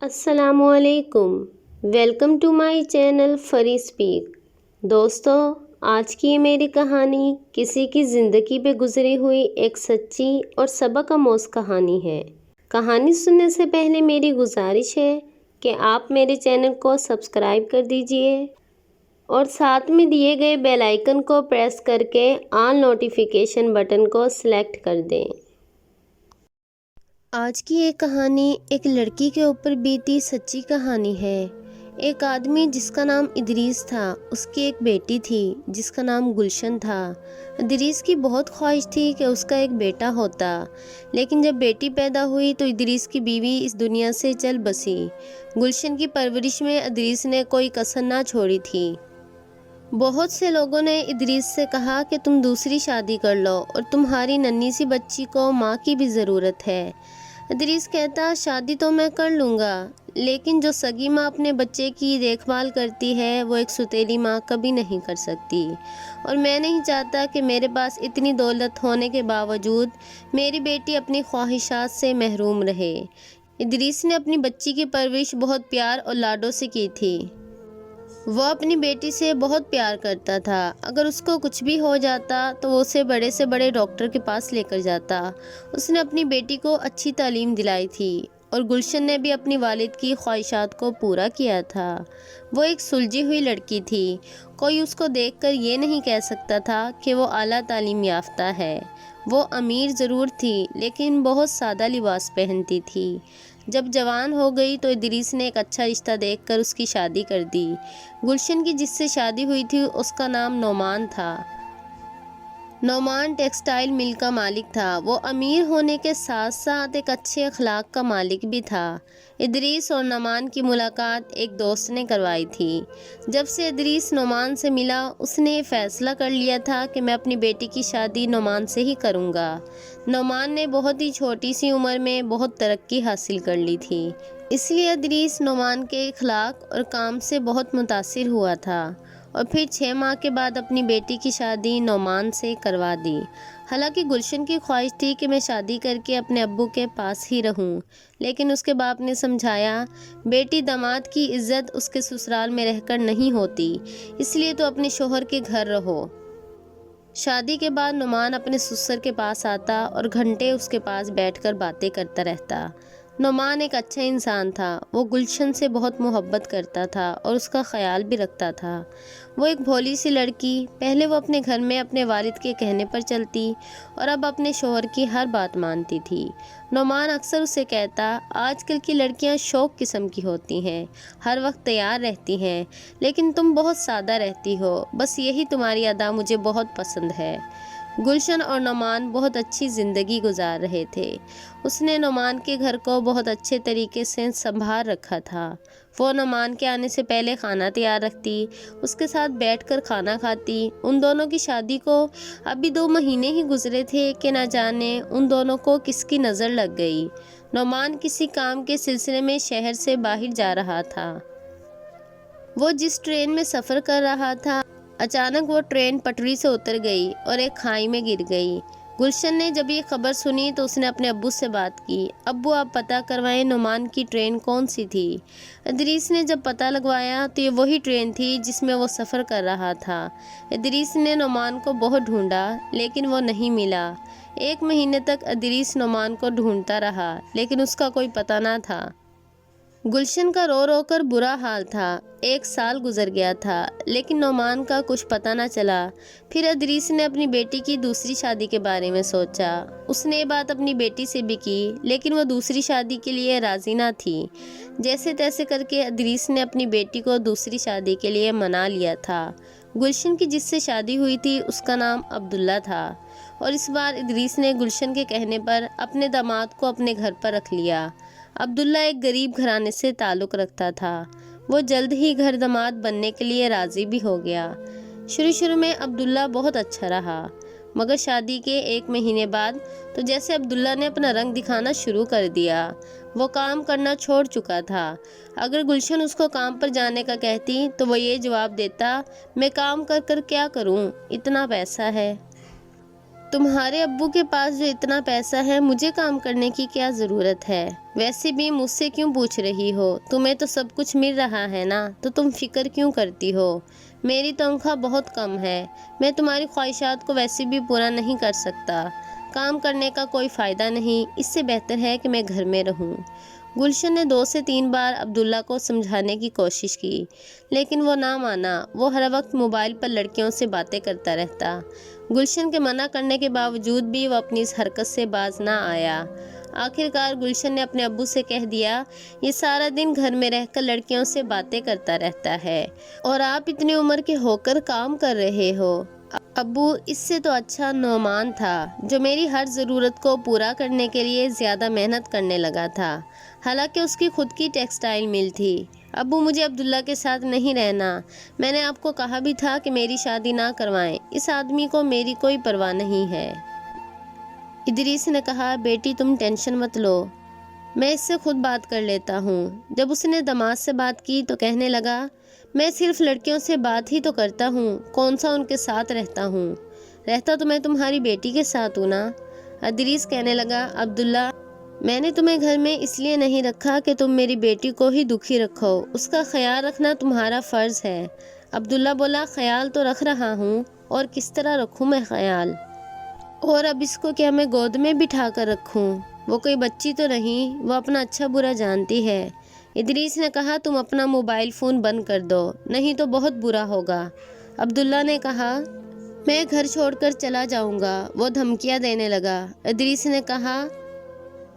السلام علیکم، welcome to my channel free speak. دوستو، آج کی یہ میری کہانی کسی کی زندگی پہ گزری ہوئی ایک سچی اور سبق آموز کہانی ہے۔ کہانی سننے سے پہلے میری گزارش ہے کہ آپ میرے چینل کو سبسکرائب کر دیجئے اور ساتھ میں دیے گئے بیل آئیکن کو پریس کر کے آل نوٹیفیکیشن بٹن کو سلیکٹ کر دیں۔ آج کی یہ کہانی ایک لڑکی کے اوپر بیتی سچی کہانی ہے۔ ایک آدمی جس کا نام ادریس تھا، اس کی ایک بیٹی تھی جس کا نام گلشن تھا۔ ادریس کی بہت خواہش تھی کہ اس کا ایک بیٹا ہوتا، لیکن جب بیٹی پیدا ہوئی تو ادریس کی بیوی اس دنیا سے چل بسی۔ گلشن کی پرورش میں ادریس نے کوئی کسر نہ چھوڑی تھی۔ بہت سے لوگوں نے ادریس سے کہا کہ تم دوسری شادی کر لو اور تمہاری ننھی سی بچی کو ماں کی بھی ضرورت ہے۔ ادریس کہتا، شادی تو میں کر لوں گا، لیکن جو سگی ماں اپنے بچے کی دیکھ بھال کرتی ہے وہ ایک ستیلی ماں کبھی نہیں کر سکتی، اور میں نہیں چاہتا کہ میرے پاس اتنی دولت ہونے کے باوجود میری بیٹی اپنی خواہشات سے محروم رہے۔ ادریس نے اپنی بچی کی پرورش بہت پیار اور لاڈوں سے کی تھی۔ وہ اپنی بیٹی سے بہت پیار کرتا تھا۔ اگر اس کو کچھ بھی ہو جاتا تو وہ اسے بڑے سے بڑے ڈاکٹر کے پاس لے کر جاتا۔ اس نے اپنی بیٹی کو اچھی تعلیم دلائی تھی اور گلشن نے بھی اپنی والد کی خواہشات کو پورا کیا تھا۔ وہ ایک سلجھی ہوئی لڑکی تھی۔ کوئی اس کو دیکھ کر یہ نہیں کہہ سکتا تھا کہ وہ اعلیٰ تعلیم یافتہ ہے۔ وہ امیر ضرور تھی لیکن بہت سادہ لباس پہنتی تھی۔ جب جوان ہو گئی تو ادریس نے ایک اچھا رشتہ دیکھ کر اس کی شادی کر دی۔ گلشن کی جس سے شادی ہوئی تھی اس کا نام نعمان تھا۔ نعمان ٹیکسٹائل مل کا مالک تھا۔ وہ امیر ہونے کے ساتھ ساتھ ایک اچھے اخلاق کا مالک بھی تھا۔ ادریس اور نعمان کی ملاقات ایک دوست نے کروائی تھی۔ جب سے ادریس نعمان سے ملا، اس نے یہ فیصلہ کر لیا تھا کہ میں اپنی بیٹی کی شادی نعمان سے ہی کروں گا۔ نعمان نے بہت ہی چھوٹی سی عمر میں بہت ترقی حاصل کر لی تھی، اس لیے ادریس نعمان کے اخلاق اور کام سے بہت متاثر ہوا تھا اور پھر 6 ماہ کے بعد اپنی بیٹی کی شادی نعمان سے کروا دی۔ حالانکہ گلشن کی خواہش تھی کہ میں شادی کر کے اپنے ابو کے پاس ہی رہوں، لیکن اس کے باپ نے سمجھایا، بیٹی داماد کی عزت اس کے سسرال میں رہ کر نہیں ہوتی، اس لیے تو اپنے شوہر کے گھر رہو۔ شادی کے بعد نعمان اپنے سسر کے پاس آتا اور گھنٹے اس کے پاس بیٹھ کر باتیں کرتا رہتا۔ نعمان ایک اچھا انسان تھا۔ وہ گلشن سے بہت محبت کرتا تھا اور اس کا خیال بھی رکھتا تھا۔ وہ ایک بھولی سی لڑکی، پہلے وہ اپنے گھر میں اپنے والد کے کہنے پر چلتی اور اب اپنے شوہر کی ہر بات مانتی تھی۔ نعمان اکثر اسے کہتا، آج کل کی لڑکیاں شوق قسم کی ہوتی ہیں، ہر وقت تیار رہتی ہیں، لیکن تم بہت سادہ رہتی ہو، بس یہی تمہاری ادا مجھے بہت پسند ہے۔ گلشن اور نعمان بہت اچھی زندگی گزار رہے تھے۔ اس نے نعمان کے گھر کو بہت اچھے طریقے سے سنبھال رکھا تھا۔ وہ نعمان کے آنے سے پہلے کھانا تیار رکھتی، اس کے ساتھ بیٹھ کر کھانا کھاتی۔ ان دونوں کی شادی کو ابھی 2 مہینے ہی گزرے تھے کہ نہ جانے ان دونوں کو کس کی نظر لگ گئی۔ نعمان کسی کام کے سلسلے میں شہر سے باہر جا رہا تھا۔ وہ جس ٹرین میں سفر کر رہا تھا، اچانک وہ ٹرین پٹری سے اتر گئی اور ایک کھائی میں گر گئی۔ گلشن نے جب یہ خبر سنی تو اس نے اپنے ابو سے بات کی، ابو آپ پتہ کروائیں نعمان کی ٹرین کون سی تھی۔ ادریس نے جب پتہ لگوایا تو یہ وہی ٹرین تھی جس میں وہ سفر کر رہا تھا۔ ادریس نے نعمان کو بہت ڈھونڈا لیکن وہ نہیں ملا۔ 1 مہینے تک ادریس نعمان کو ڈھونڈتا رہا لیکن اس کا کوئی پتہ نہ تھا۔ گلشن کا رو رو کر برا حال تھا۔ 1 سال گزر گیا تھا لیکن نعمان کا کچھ پتہ نہ چلا۔ پھر ادریس نے اپنی بیٹی کی دوسری شادی کے بارے میں سوچا۔ اس نے یہ بات اپنی بیٹی سے بھی کی لیکن وہ دوسری شادی کے لیے راضی نہ تھی۔ جیسے تیسے کر کے ادریس نے اپنی بیٹی کو دوسری شادی کے لیے منا لیا تھا۔ گلشن کی جس سے شادی ہوئی تھی اس کا نام عبداللہ تھا، اور اس بار ادریس نے گلشن کے کہنے پر اپنے داماد کو اپنے گھر پر رکھ لیا۔ عبداللہ ایک غریب گھرانے سے تعلق رکھتا تھا۔ وہ جلد ہی گھر داماد بننے کے لیے راضی بھی ہو گیا۔ شروع میں عبداللہ بہت اچھا رہا، مگر شادی کے 1 مہینے بعد تو جیسے عبداللہ نے اپنا رنگ دکھانا شروع کر دیا۔ وہ کام کرنا چھوڑ چکا تھا۔ اگر گلشن اس کو کام پر جانے کا کہتی تو وہ یہ جواب دیتا، میں کام کر کر کیا کروں، اتنا پیسہ ہے۔ تمہارے ابو کے پاس جو اتنا پیسہ ہے، مجھے کام کرنے کی کیا ضرورت ہے؟ ویسے بھی مجھ سے کیوں پوچھ رہی ہو؟ تمہیں تو سب کچھ مل رہا ہے نا، تو تم فکر کیوں کرتی ہو؟ میری تنخواہ بہت کم ہے، میں تمہاری خواہشات کو ویسے بھی پورا نہیں کر سکتا۔ کام کرنے کا کوئی فائدہ نہیں، اس سے بہتر ہے کہ میں گھر میں رہوں۔ گلشن نے 2 سے 3 بار عبداللہ کو سمجھانے کی کوشش کی، لیکن وہ نہ مانا۔ وہ ہر وقت موبائل پر لڑکیوں سے باتیں کرتا رہتا۔ گلشن کے منع کرنے کے باوجود بھی وہ اپنی اس حرکت سے باز نہ آیا۔ آخرکار گلشن نے اپنے ابو سے کہہ دیا، یہ سارا دن گھر میں رہ کر لڑکیوں سے باتیں کرتا رہتا ہے، اور آپ اتنی عمر کے ہو کر کام کر رہے ہو۔ ابو، اس سے تو اچھا نعمان تھا، جو میری ہر ضرورت کو پورا کرنے کے لیے زیادہ محنت کرنے لگا تھا، حالانکہ اس کی خود کی ٹیکسٹائل مل تھی۔ ابو، مجھے عبداللہ کے ساتھ نہیں رہنا۔ میں نے آپ کو کہا بھی تھا کہ میری شادی نہ کروائیں، اس آدمی کو میری کوئی پرواہ نہیں ہے۔ ادریس نے کہا، بیٹی تم ٹینشن مت لو، میں اس سے خود بات کر لیتا ہوں۔ جب اس نے داماد سے بات کی تو کہنے لگا، میں صرف لڑکیوں سے بات ہی تو کرتا ہوں، کون سا ان کے ساتھ رہتا ہوں؟ رہتا تو میں تمہاری بیٹی کے ساتھ ہوں نا۔ ادریس کہنے لگا، عبداللہ، میں نے تمہیں گھر میں اس لیے نہیں رکھا کہ تم میری بیٹی کو ہی دکھی رکھو، اس کا خیال رکھنا تمہارا فرض ہے۔ عبداللہ بولا، خیال تو رکھ رہا ہوں، اور کس طرح رکھوں میں خیال؟ اور اب اس کو کیا میں گود میں بٹھا کر رکھوں؟ وہ کوئی بچی تو نہیں، وہ اپنا اچھا برا جانتی ہے۔ ادریس نے کہا، تم اپنا موبائل فون بند کر دو، نہیں تو بہت برا ہوگا۔ عبداللہ نے کہا، میں گھر چھوڑ کر چلا جاؤں گا۔ وہ دھمکیاں دینے لگا۔ ادریس نے کہا،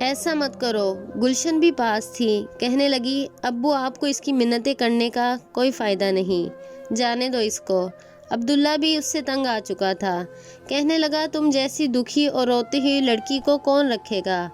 ایسا مت کرو۔ گلشن بھی پاس تھی، کہنے لگی، ابو آپ کو اس کی منتیں کرنے کا کوئی فائدہ نہیں، جانے دو اس کو۔ عبداللہ بھی اس سے تنگ آ چکا تھا، کہنے لگا، تم جیسی دکھی اور روتی ہوئی لڑکی کو کون رکھے گا؟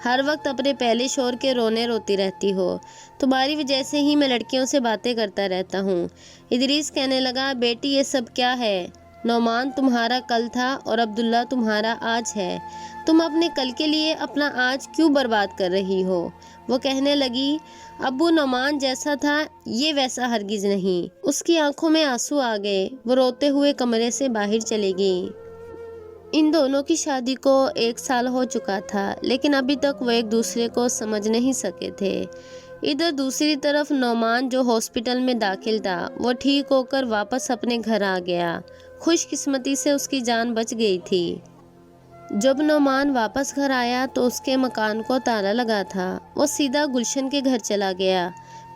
ہر وقت اپنے پہلے شوہر کے رونے روتی رہتی ہو، تمہاری وجہ سے ہی میں لڑکیوں سے باتیں کرتا رہتا ہوں۔ ادریس کہنے لگا، بیٹی یہ سب کیا ہے؟ نعمان تمہارا کل تھا اور عبداللہ تمہارا آج ہے، تم اپنے کل کے لیے اپنا آج کیوں برباد کر رہی ہو؟ وہ کہنے لگی، ابو، نعمان جیسا تھا یہ ویسا ہرگز نہیں۔ اس کی آنکھوں میں آنسو آ گئے، وہ روتے ہوئے کمرے سے باہر چلی گئی۔ ان دونوں کی شادی کو 1 سال ہو چکا تھا، لیکن ابھی تک وہ ایک دوسرے کو سمجھ نہیں سکے تھے۔ ادھر دوسری طرف نعمان جو ہاسپٹل میں داخل تھا، وہ ٹھیک ہو کر واپس اپنے گھر آ گیا۔ خوش قسمتی سے اس کی جان بچ گئی تھی۔ جب نعمان واپس گھر آیا تو اس کے مکان کو تالا لگا تھا۔ وہ سیدھا گلشن کے گھر چلا گیا۔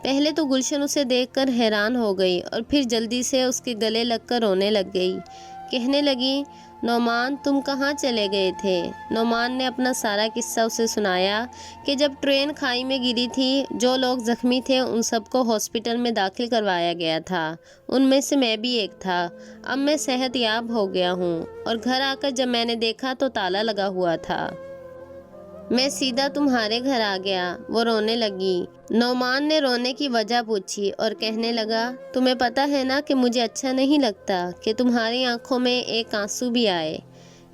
پہلے تو گلشن اسے دیکھ کر حیران ہو گئی، اور پھر جلدی سے اس کے گلے لگ کر رونے لگ گئی، کہنے لگی، نعمان تم کہاں چلے گئے تھے؟ نعمان نے اپنا سارا قصہ اسے سنایا کہ جب ٹرین کھائی میں گری تھی، جو لوگ زخمی تھے ان سب کو ہاسپٹل میں داخل کروایا گیا تھا، ان میں سے میں بھی ایک تھا۔ اب میں صحت یاب ہو گیا ہوں، اور گھر آ کر جب میں نے دیکھا تو تالا لگا ہوا تھا۔ میں سیدھا تمہارے گھر آ گیا۔ وہ رونے لگی۔ نعمان نے رونے کی وجہ پوچھی اور کہنے لگا، تمہیں پتہ ہے نا کہ مجھے اچھا نہیں لگتا کہ تمہاری آنکھوں میں ایک آنسو بھی آئے۔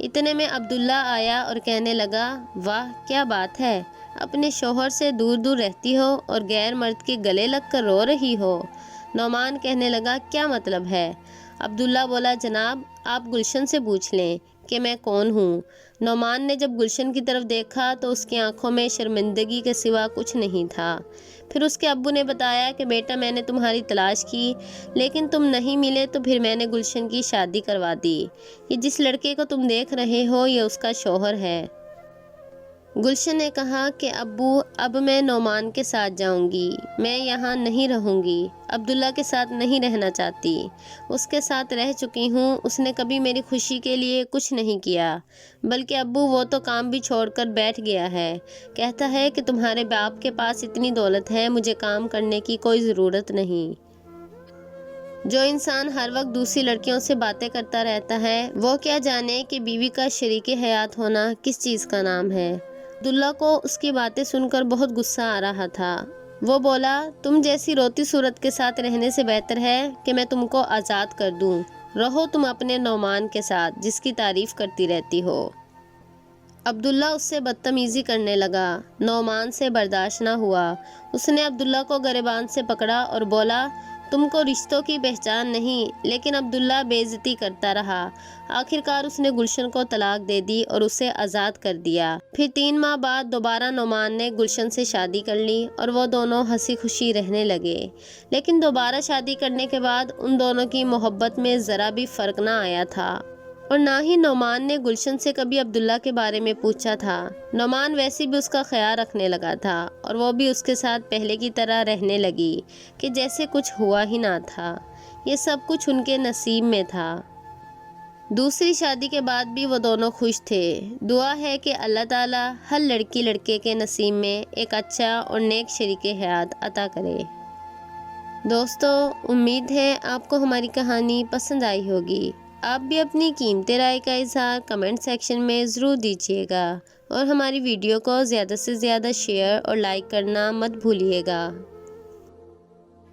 اتنے میں عبداللہ آیا اور کہنے لگا، واہ کیا بات ہے، اپنے شوہر سے دور دور رہتی ہو اور غیر مرد کے گلے لگ کر رو رہی ہو۔ نعمان کہنے لگا، کیا مطلب ہے؟ عبداللہ بولا، جناب آپ گلشن سے پوچھ لیں کہ میں کون ہوں۔ نعمان نے جب گلشن کی طرف دیکھا تو اس کی آنکھوں میں شرمندگی کے سوا کچھ نہیں تھا۔ پھر اس کے ابو نے بتایا کہ بیٹا میں نے تمہاری تلاش کی، لیکن تم نہیں ملے تو پھر میں نے گلشن کی شادی کروا دی۔ یہ جس لڑکے کو تم دیکھ رہے ہو یہ اس کا شوہر ہے۔ گلشن نے کہا کہ ابو اب میں نعمان کے ساتھ جاؤں گی، میں یہاں نہیں رہوں گی، عبداللہ کے ساتھ نہیں رہنا چاہتی، اس کے ساتھ رہ چکی ہوں، اس نے کبھی میری خوشی کے لیے کچھ نہیں کیا، بلکہ ابو وہ تو کام بھی چھوڑ کر بیٹھ گیا ہے، کہتا ہے کہ تمہارے باپ کے پاس اتنی دولت ہے، مجھے کام کرنے کی کوئی ضرورت نہیں۔ جو انسان ہر وقت دوسری لڑکیوں سے باتیں کرتا رہتا ہے، وہ کیا جانے کہ بیوی کا شریک حیات ہونا کس چیز کا نام ہے۔ عبداللہ کو اس کی باتیں سن کر بہت غصہ آ رہا تھا۔ وہ بولا، تم جیسی روتی صورت کے ساتھ رہنے سے بہتر ہے کہ میں تم کو آزاد کر دوں، رہو تم اپنے نعمان کے ساتھ جس کی تعریف کرتی رہتی ہو۔ عبداللہ اس سے بدتمیزی کرنے لگا۔ نعمان سے برداشت نہ ہوا، اس نے عبداللہ کو گریبان سے پکڑا اور بولا، تم کو رشتوں کی پہچان نہیں، لیکن عبداللہ بے عزتی کرتا رہا۔ آخرکار اس نے گلشن کو طلاق دے دی اور اسے آزاد کر دیا۔ پھر 3 ماہ بعد دوبارہ نعمان نے گلشن سے شادی کر لی اور وہ دونوں ہنسی خوشی رہنے لگے۔ لیکن دوبارہ شادی کرنے کے بعد ان دونوں کی محبت میں ذرا بھی فرق نہ آیا تھا، اور نہ ہی نعمان نے گلشن سے کبھی عبداللہ کے بارے میں پوچھا تھا۔ نعمان ویسے بھی اس کا خیال رکھنے لگا تھا اور وہ بھی اس کے ساتھ پہلے کی طرح رہنے لگی کہ جیسے کچھ ہوا ہی نہ تھا۔ یہ سب کچھ ان کے نصیب میں تھا۔ دوسری شادی کے بعد بھی وہ دونوں خوش تھے۔ دعا ہے کہ اللہ تعالیٰ ہر لڑکی لڑکے کے نصیب میں ایک اچھا اور نیک شریک حیات عطا کرے۔ دوستو، امید ہے آپ کو ہماری کہانی پسند آئی ہوگی۔ آپ بھی اپنی قیمتی رائے کا اظہار کمنٹ سیکشن میں ضرور دیجیے گا، اور ہماری ویڈیو کو زیادہ سے زیادہ شیئر اور لائک کرنا مت بھولیے گا۔